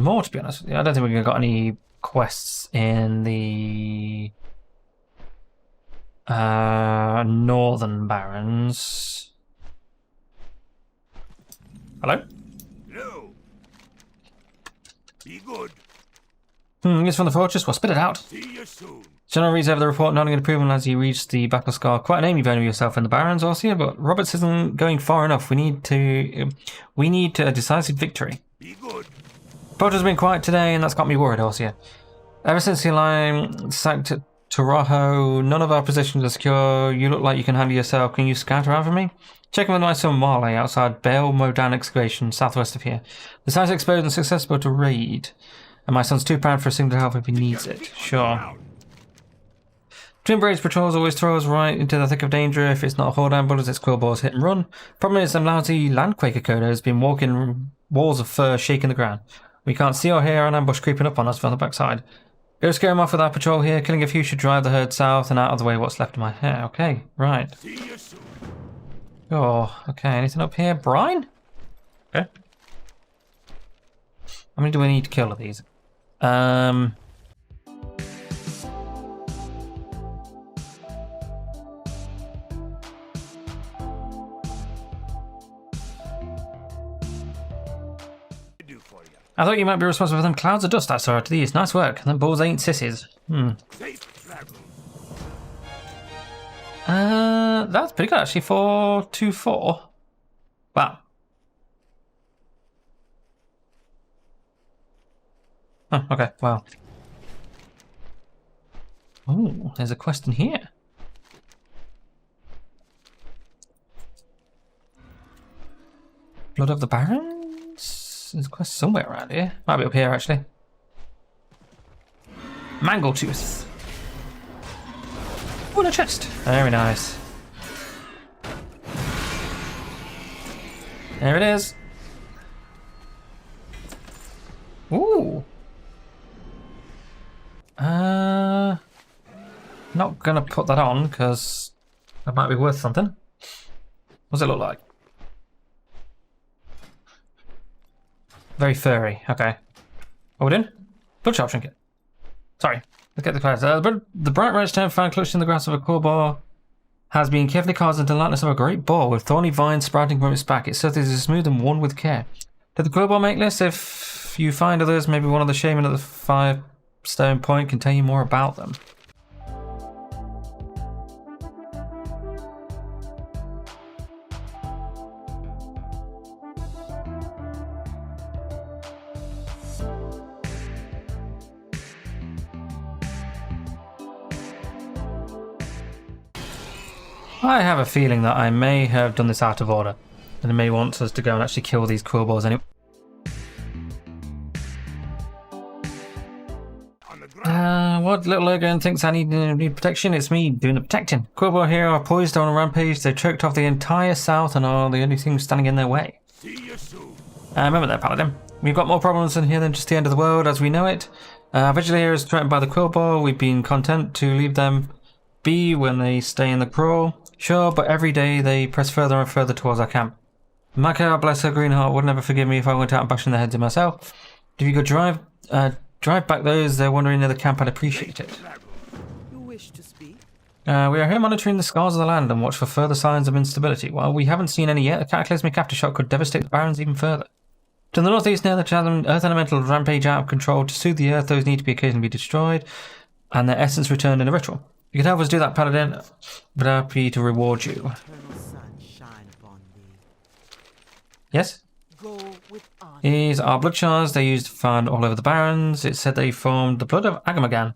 more, to be honest with you. I don't think we've got any quests in the Northern Barrens. Hello? No. Be good. It's from the fortress. Well, spit it out. See you soon. General reads over the report, nodding in approval as you reach the battle scar. Quite a name you've earned of yourself in the Barrens, Orsia, but Roberts isn't going far enough. We need a decisive victory. Be good. Porter's been quiet today, and that's got me worried, Orsia. Ever since the line sacked Tarajo, none of our positions are secure. You look like you can handle yourself. Can you scout around for me? Check in with my son Marley outside Baal Modan excavation, southwest of here. The site's exposed and accessible to raid, and my son's too proud for a single to help if he needs it. Sure. Twin Braids patrols always throw us right into the thick of danger. If it's not a horde ambush, it's Quillbars hit and run. Problem is, some lousy landquaker coder has been walking walls of fur shaking the ground. We can't see or hear an ambush creeping up on us from the backside. Go scare him off with our patrol here. Killing a few should drive the herd south and out of the way what's left of my hair. Okay, right. See you soon. Oh, okay. Anything up here? Brine? Okay. How many do we need to kill of these? Do for you. I thought you might be responsible for them clouds of dust I saw to the east. Nice work. Them bulls ain't sissies. Safe travels. That's pretty good actually. 424. Wow. Oh, okay. Wow. Oh, there's a quest in here. Blood of the Barrens? There's a quest somewhere around here. Might be up here actually. Mangletooth. Oh, and a chest. Very nice. There it is. Ooh. Not gonna put that on because that might be worth something. What does it look like? Very furry. Okay. What we doing? Bloodshot trinket. Sorry. Let's get the class. The bright red stone found clutched in the grass of a core boar has been carefully carved into the likeness of a great boar with thorny vines sprouting from its back. Its surface is smooth and worn with care. Did the core boar make lists? If you find others, maybe one of the shaman at the 5 stone point can tell you more about them. I have a feeling that I may have done this out of order, and it may want us to go and actually kill these quill balls anyway. On the ground. What little Logan thinks I need protection? It's me doing the protecting. Quill ball here are poised on a rampage. They choked off the entire south and are the only thing standing in their way. See you soon. Remember that, Paladin. We've got more problems in here than just the end of the world as we know it. Vigil here is threatened by the quill ball. We've been content to leave them be when they stay in the crawl. Sure, but every day they press further and further towards our camp. Maka, bless her green heart, would never forgive me if I went out and bashing their heads in myself. If you could drive back those they're wandering near the camp, I'd appreciate it. You wish to speak? We are here monitoring the scars of the land and watch for further signs of instability. While we haven't seen any yet, a cataclysmic aftershock could devastate the Barrens even further. To the northeast near the chasm, earth elemental rampage out of control. To soothe the earth, those need to be occasionally destroyed, and their essence returned in a ritual. You can help us do that, Paladin, but I'm happy to reward you. Eternal sun shine upon thee. Yes? Go with honor. These are blood shards they used to find all over the Barrens. It said they formed the blood of Agamagan,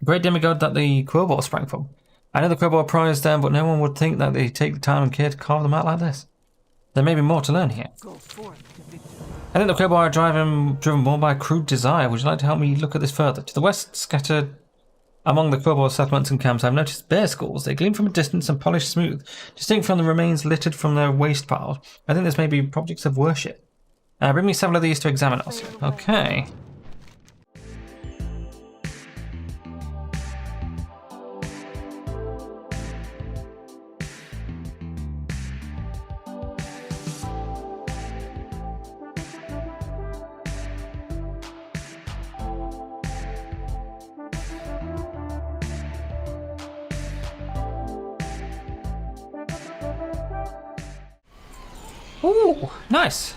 the great demigod that the Quillball sprang from. I know the Quillball prized them, but no one would think that they take the time and care to carve them out like this. There may be more to learn here. Go forth to victory. I think the Quillball are driven more by crude desire. Would you like to help me look at this further? To the west, scattered among the Quillball settlements and camps, I've noticed bear skulls. They gleam from a distance and polished smooth, distinct from the remains littered from their waste piles. I think this may be objects of worship. Bring me several of these to examine also. Okay. Ooh, nice.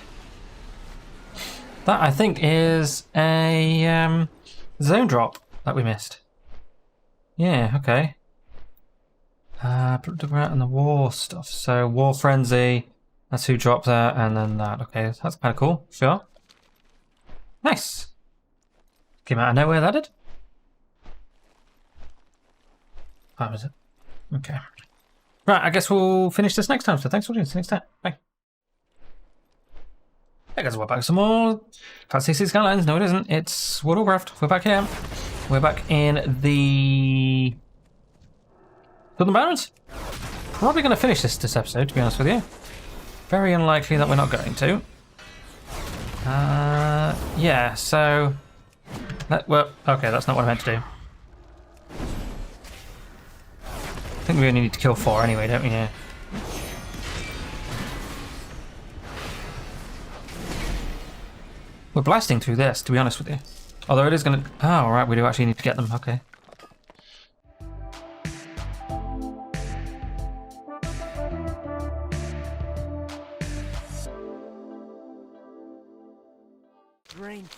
That, I think, is a zone drop that we missed. Yeah, okay. Put out in the war stuff. So, War Frenzy, that's who dropped that, and then that. Okay, that's kind of cool. Sure. Nice. Came out of nowhere, that did. That was it. Okay. Right, I guess we'll finish this next time. So, thanks for watching. See you next time. Bye. Hey guys, we're back some more Fantasy Skylines. No, it isn't. It's Warcraft. We're back here. We're back in the Southern Barrens. Probably going to finish this episode, to be honest with you. Very unlikely that we're not going to. Yeah, so Well, okay, that's not what I meant to do. I think we only need to kill 4 anyway, don't we? Yeah. We're blasting through this, to be honest with you. Although it is going to... Oh, right, we do actually need to get them. Okay. Raine.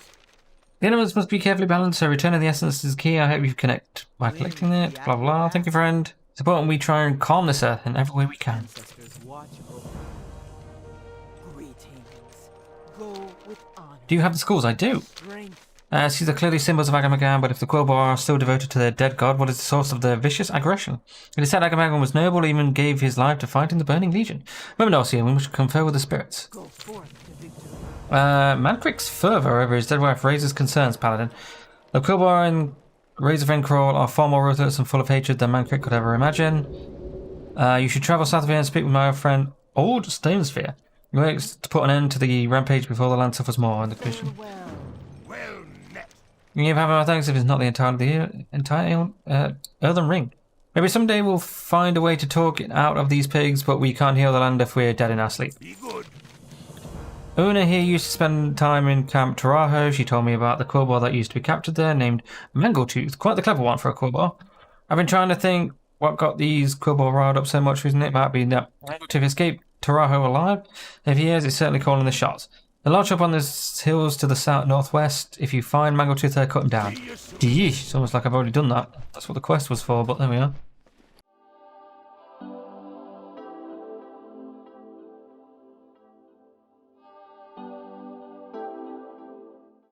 The animals must be carefully balanced, so returning the essence is key. I hope you connect by collecting it. Blah, blah. Thank you, friend. It's important we try and calm this earth in every way we can. Ancestors watch over. Greetings. Go with honor. Do you have the schools? I do. Strength. These are clearly symbols of Agamagam, but if the Quillbar are still devoted to their dead god, what is the source of their vicious aggression? It is said Agamagam was noble, even gave his life to fight in the Burning Legion. Remember, Norcia, we must confer with the spirits. Go forth to victory. Mancrick's fervour over his dead wife raises concerns, Paladin. The Quillbar and Razorfen Crawl are far more ruthless and full of hatred than Mancrick could ever imagine. You should travel south of here and speak with my old friend Old Stonesphere. He works to put an end to the rampage before the land suffers more in the commission. Well met. You give my thanks if it's not the entire Earthen Ring. Maybe someday we'll find a way to talk it out of these pigs, but we can't heal the land if we're dead in our sleep. Be good. Una here used to spend time in Camp Tarajo. She told me about the Quillbar that used to be captured there, named Mangletooth. Quite the clever one for a Quillbar. I've been trying to think what got these Quillbar riled up so much recently. It might be that Mangletooth escaped Tarajo alive. If he is, it's certainly calling the shots. They'll launch up on the hills to the south-northwest. If you find Mangletooth there, cut him down. Yeesh, it's almost like I've already done that. That's what the quest was for, but there we are.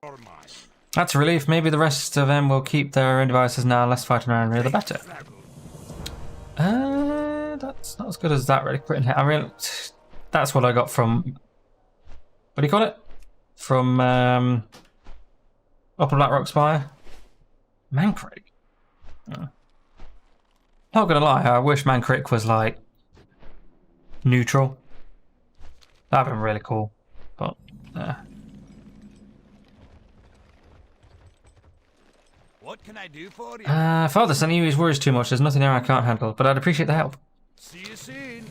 Or mine. That's a relief. Maybe the rest of them will keep their own devices now. Less fighting around here, the better. That's not as good as that, really. Crit hit. I mean, that's what I got from... What do you call it? From Upper Blackrock Spire. Mancrick. Oh. Not gonna lie, I wish Mancrick was like neutral. That'd been really cool. But What can I do for you? Father son, he always worries too much. There's nothing there I can't handle, but I'd appreciate the help. See you soon.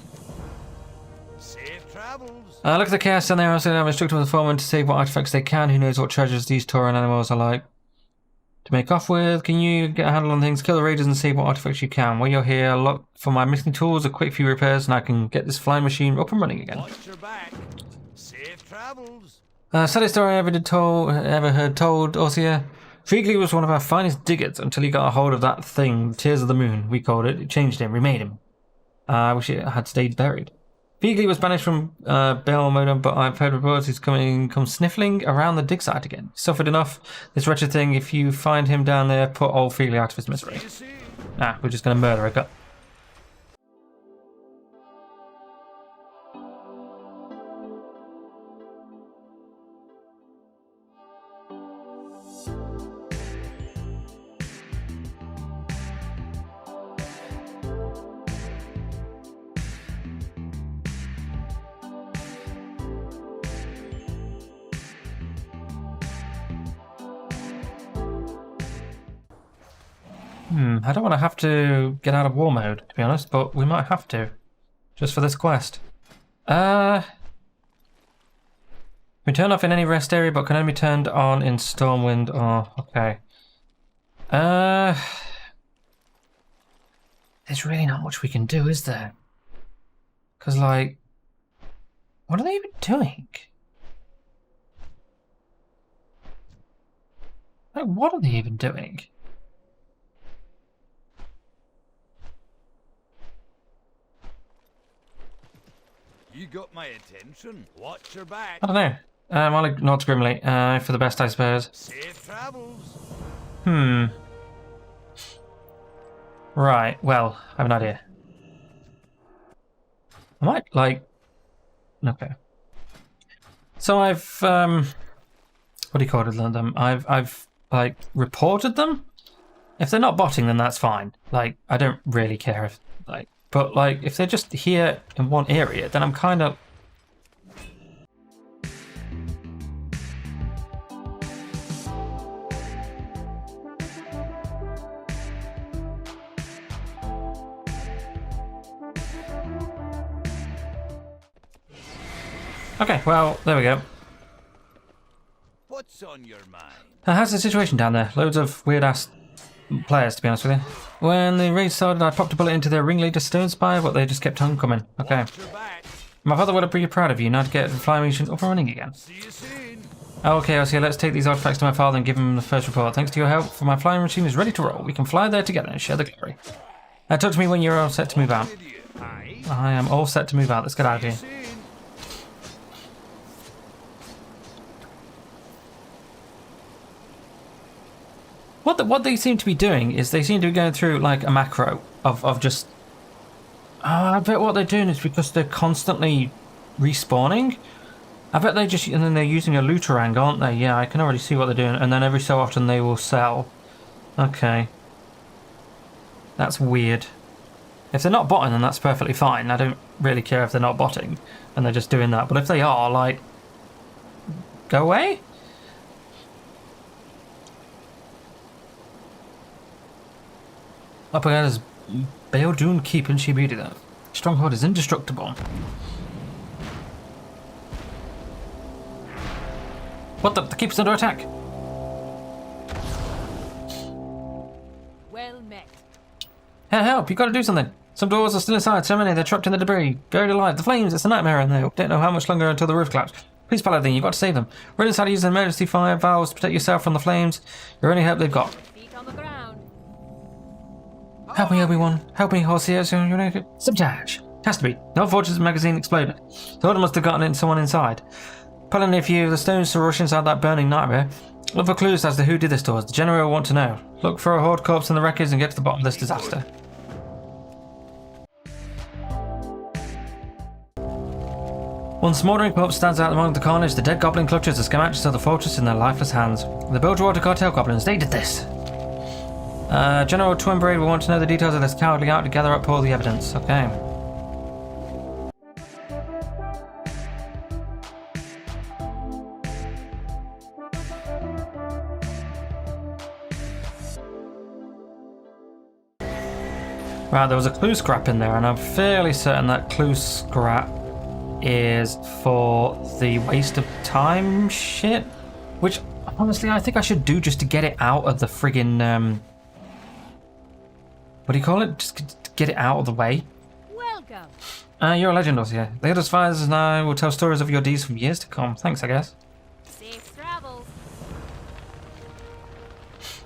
Safe travels. Look at the chaos down there. I'm instructing the foreman to save what artifacts they can. Who knows what treasures these Tauran animals are like to make off with. Can you get a handle on things? Kill the raiders and save what artifacts you can. While you're here, look for my missing tools, a quick few repairs, and I can get this flying machine up and running again. Watch your back. Safe travels. Saddest story I ever heard told, Orsia. Feegly was one of our finest diggers until he got a hold of that thing, Tears of the Moon, we called it. It changed him, remade him. I wish it had stayed buried. Feegly was banished from Belmodum, but I've heard reports he's come sniffling around the dig site again. He suffered enough, this wretched thing. If you find him down there, put old Feegly out of his misery. See you soon. Nah, we're just going to murder a gut. I don't want to have to get out of war mode, to be honest, but we might have to. Just for this quest. We turn off in any rest area, but can only be turned on in Stormwind. Oh, okay. There's really not much we can do, is there? Because, like, what are they even doing? Like, what are they even doing? You got my attention. Watch your back. I don't know. I'll ignore it grimly. For the best, I suppose. Safe travels. Right, well, I have an idea. I might, like... Okay. So I've, what do you call it, them? I've, like, reported them? If they're not botting, then that's fine. Like, I don't really care if, like... But, like, if they're just here in one area, then I'm kind of... Okay, well, there we go. What's on your mind? How's the situation down there? Loads of weird-ass players, to be honest with you. When the raid started, I popped a bullet into their ringleader Stone Spire, but they just kept on coming. Okay. Watch your back. My father would have been proud of you now to get the flying machine up and running again. See you soon. Okay, I see. Let's take these artifacts to my father and give him the first report. Thanks to your help, my flying machine is ready to roll. We can fly there together and share the glory. Talk to me when you're all set to move out. Idiot. Aye. I am all set to move out. Let's get out of here. Soon. What they seem to be doing is they seem to be going through like a macro of just... I bet what they're doing is because they're constantly respawning. I bet they just... And then they're using a looterang, aren't they? Yeah, I can already see what they're doing. And then every so often they will sell. Okay. That's weird. If they're not botting, then that's perfectly fine. I don't really care if they're not botting and they're just doing that. But if they are, like... Go away? Up ahead is Baeldune Keep in Shibiri though. Stronghold is indestructible. What the keep's under attack? Well met. Help, you gotta do something. Some doors are still inside, so many, they're trapped in the debris. Buried alive, the flames, it's a nightmare in there. Don't know how much longer until the roof collapses. Please, Paladin, you've got to save them. Run inside to use an emergency fire valves to protect yourself from the flames. Your only hope they've got. Feet on the ground. Help me, Obi-Wan. Help me, Horsea. Sabotage. Has to be. No Fortune's magazine exploded. The order must have gotten in someone inside. Paladin, if you the stones to rush inside that burning nightmare, look for clues as to who did this to us. The General will want to know. Look for a horde corpse in the wreckage and get to the bottom of this disaster. One smouldering corpse stands out among the carnage. The dead goblin clutches the schematics of the fortress in their lifeless hands. The Bilgewater cartel goblins, they did this. General Twinbraid will want to know the details of this cowardly act to gather up all the evidence. Okay. Right, there was a clue scrap in there, and I'm fairly certain that clue scrap is for the waste of time shit, which honestly I think I should do just to get it out of the friggin' what do you call it? Just get it out of the way. Welcome. You're a legend, Ossia. The Elder's Fires and I will tell stories of your deeds for years to come. Thanks, I guess. Safe travels.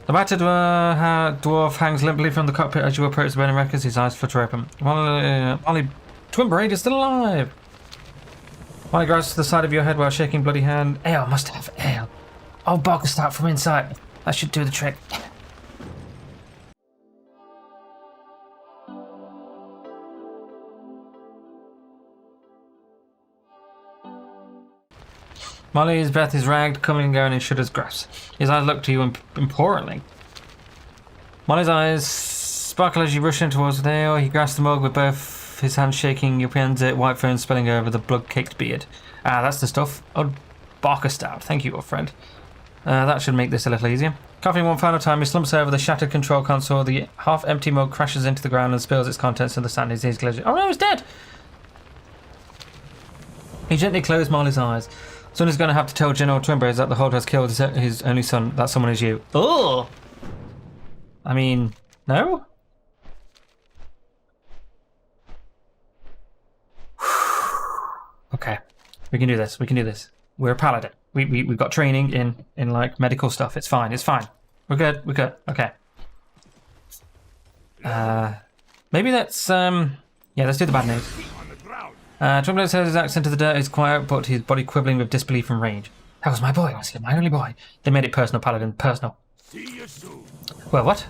The battered dwarf hangs limply from the cockpit as you approach the burning wreckers, his eyes flutter open. Molly Twinbraid is still alive! Molly grabs to the side of your head while shaking bloody hand. Ale, must have ale. Oh, bog start from inside. That should do the trick. Molly's breath is ragged, coming and going in Shudder's grasp. His eyes look to you imploringly. Molly's eyes sparkle as you rush in towards the ale. He grasps the mug with both his hands shaking, your pens it, white foam spilling over the blood-caked beard. Ah, that's the stuff. Oh, Barker Stout. Thank you, old friend. That should make this a little easier. Coughing one final time, he slumps over the shattered control console. The half-empty mug crashes into the ground and spills its contents in the sand. His ears glitter. Oh no, he's dead! He gently closed Molly's eyes. Someone's going to have to tell General Twinbraid that the Hold has killed his only son. That someone is you. Oh! I mean, no? Okay. We can do this. We can do this. We're a paladin. We've got training in like medical stuff. It's fine. It's fine. We're good. We're good. Okay. Maybe that's yeah, let's do the bad news. Twinbraid says his accent to the dirt is quiet, but his body quibbling with disbelief and rage. That was my boy, Oscar, my only boy. They made it personal, Paladin, personal. See you soon. Well, what?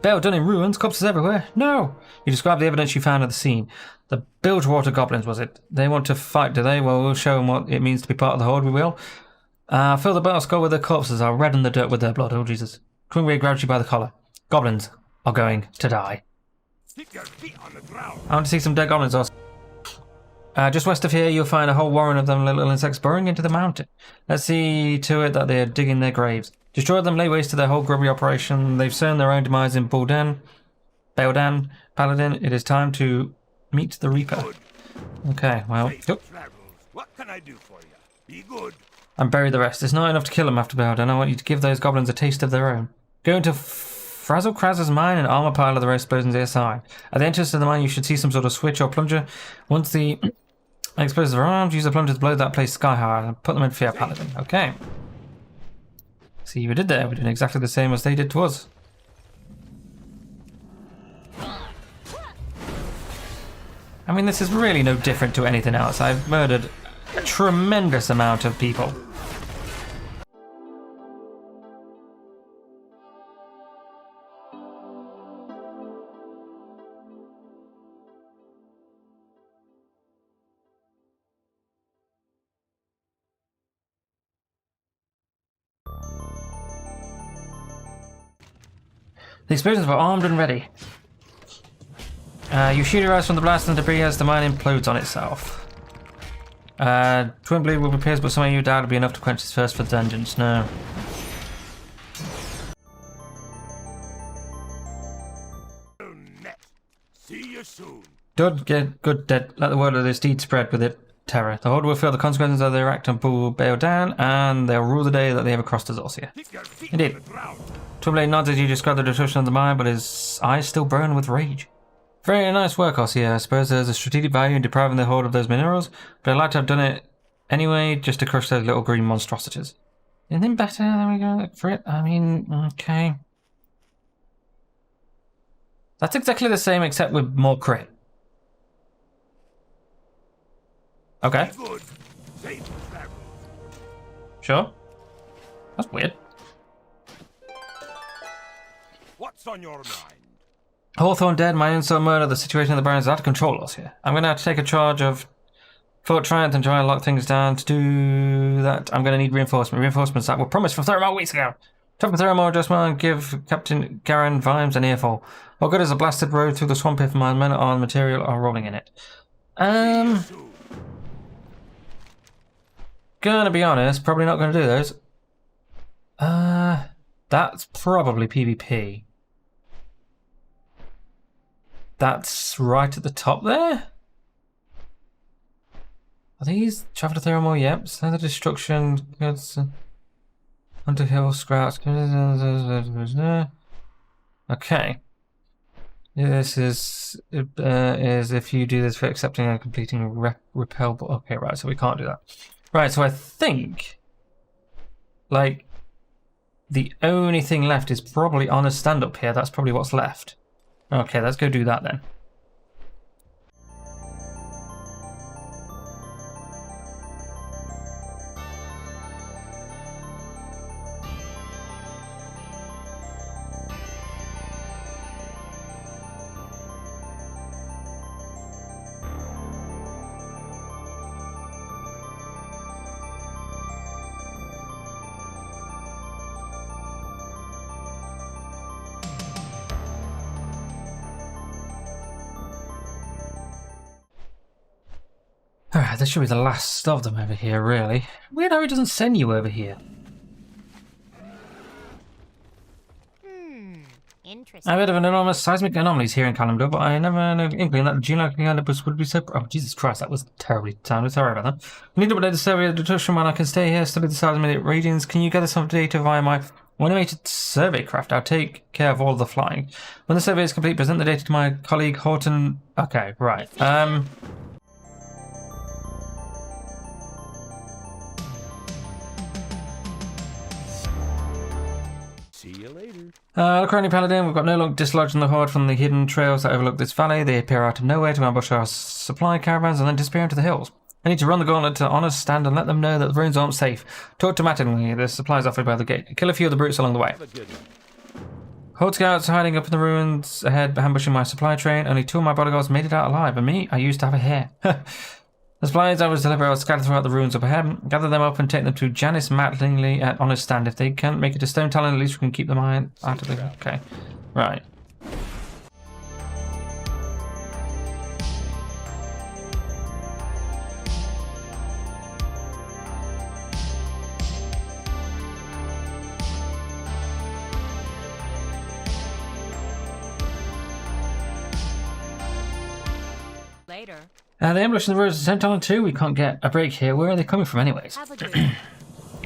Bale done in ruins, corpses everywhere. No! You described the evidence you found at the scene. The Bilgewater goblins, was it? They want to fight, do they? Well, we'll show them what it means to be part of the Horde, we will. Fill the battle skull with their corpses. I'll redden the dirt with their blood. Oh, Jesus. Twinbraid grabs you by the collar. Goblins are going to die. Stick your feet on the ground. I want to see some dead goblins, Oscar. Just west of here, you'll find a whole warren of them little insects burrowing into the mountain. Let's see to it that they are digging their graves. Destroy them, lay waste to their whole grubby operation. They've sown their own demise in Baeldan, Paladin. It is time to meet the Reaper. Okay, well, yep. What can I do for you? Be good. And bury the rest. It's not enough to kill them after Belden. I want you to give those goblins a taste of their own. Go into Frazzle Krazz's mine and armor pile of the rare explosions near side. At the entrance to the mine, you should see some sort of switch or plunger. Once the explosives are armed, use the plunger to blow that place sky high and put them in fear, Paladin. Okay. See what we did there? We're doing exactly the same as they did to us. I mean, this is really no different to anything else. I've murdered a tremendous amount of people. The explosions were armed and ready. You shoot your eyes from the blast and debris as the mine implodes on itself. Twin Blade will be pierced, but something you doubt will be enough to quench his thirst for dungeons. No. See you soon. Good, get good, dead. Let the word of this deed spread with it terror. The Horde will feel the consequences of their act and pull bail down, and they'll rule the day that they ever crossed Azorcia. Keep your feet Indeed. on the ground. Twin Blade nods as you describe the destruction of the mine, but his eyes still burn with rage. Very nice work, Ossia. I suppose there's a strategic value in depriving the Horde of those minerals, but I'd like to have done it anyway, just to crush those little green monstrosities. Anything better? There we go. Look for it. I mean, okay. That's exactly the same, except with more crit. Okay. Be good. Safe travels. Sure. That's weird. What's on your mind? Hawthorne dead, my own son murder, the situation in the Barrens is out of control, Ossia. I'm going to have to take a charge of Fort Triumph and try and lock things down. To do that, I'm going to need reinforcement. Reinforcements that were promised from 30 more weeks ago. Top of 30 more adjustment and give Captain Garen Vimes an earful. What good is a blasted road through the swamp if my men on material are rolling in it? Gonna be honest, probably not going to do those. That's probably PvP. That's right at the top there? Are these travel to Theramore? Yep. So the destruction goods Underhill scraps. Okay. This is if you do this for accepting and completing repel. Okay, right. So we can't do that. Right. So I think like the only thing left is probably on a stand up here. That's probably what's left. Okay, let's go do that then. Alright, this should be the last of them over here, really. Weird how he doesn't send you over here. Interesting. I've heard of an enormous seismic anomalies here in Kalimdor, but I never had an inkling that the geological Olympus would be so... Oh, Jesus Christ, that was terribly sounded. Sorry about that. I need to update the survey of the detection when I can stay here, study the seismic readings. Can you gather some data via my animated survey craft? I'll take care of all of the flying. When the survey is complete, present the data to my colleague Horton... Okay, right. See you later. Look around you, Paladin. We've got no longer dislodged the Horde from the hidden trails that overlook this valley. They appear out of nowhere to ambush our supply caravans and then disappear into the hills. I need to run the gauntlet to honest stand and let them know that the ruins aren't safe. Talk to Mattingly, the supplies offered by the gate. Kill a few of the brutes along the way. Have a good one. Horde scouts hiding up in the ruins ahead, ambushing my supply train. Only 2 of my bodyguards made it out alive, and me, I used to have a hair. The supplies I was delivered are scattered throughout the ruins up ahead. Gather them up and take them to Janice Mattingly at Honest Stand. If they can't make it to Stone Talon, at least we can keep them out of the... Okay, right. Later. The ambush in the roads is sent on too. We can't get a break here. Where are they coming from anyways? Have a good one.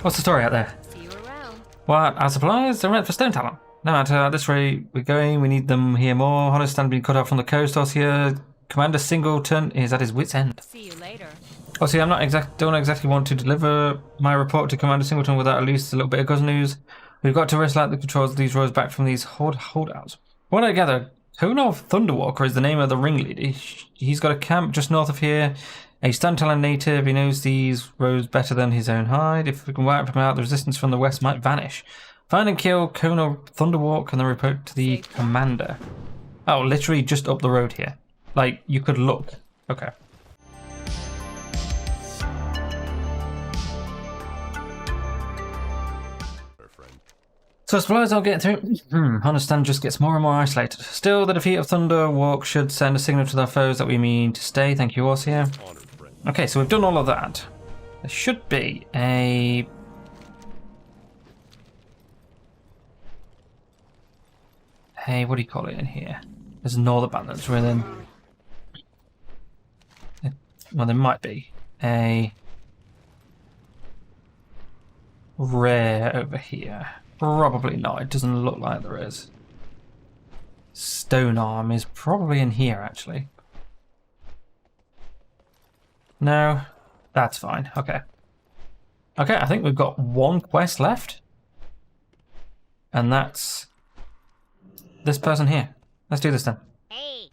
What's the story out there? See you around. What? Our supplies? They're meant for stone talent. No matter at this rate we're going, we need them here more. Honestan being cut off from the coast. Ossia, Commander Singleton is at his wit's end. See you later. Obviously, don't exactly want to deliver my report to Commander Singleton without at least a little bit of good news. We've got to wrestle out the controls of these roads back from these holdouts. What I gather, Konov Thunderwalker is the name of the ringleader. He's got a camp just north of here. A Stuntalan native. He knows these roads better than his own hide. If we can wipe him out, the resistance from the west might vanish. Find and kill Konov Thunderwalk and then report to the commander. Oh, literally just up the road here. Like, you could look. Okay. So supplies aren't getting through. Honestan just gets more and more isolated. Still, the defeat of Thunderwalk should send a signal to their foes that we mean to stay. Thank you, Orsia. Okay, so we've done all of that. There should be a... Hey, what do you call it in here? There's a northern balance within... Well, there might be a... Rare over here. Probably not. It doesn't look like there is. Stone Arm is probably in here, actually. No, that's fine. Okay. Okay, I think we've got one quest left. And that's this person here. Let's do this then. Hey.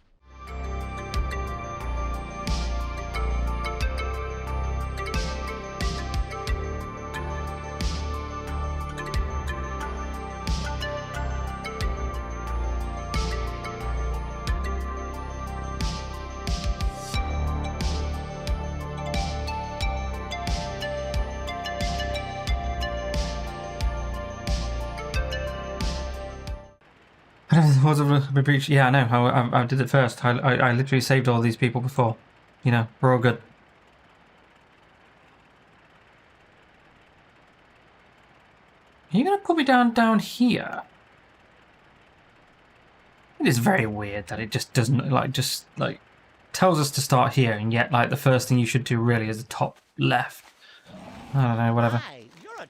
Yeah, I know. I did it first. I literally saved all these people before. You know, we're all good. Are you gonna put me down here? It is very weird that it just doesn't just tells us to start here, and yet like the first thing you should do really is the top left. I don't know, whatever.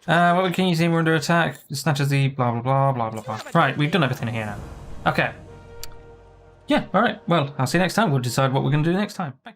What can you see? We're under attack. Snatches the blah blah blah blah blah blah. Right, we've done everything here now. Okay. Yeah, alright. Well, I'll see you next time. We'll decide what we're going to do next time. Bye.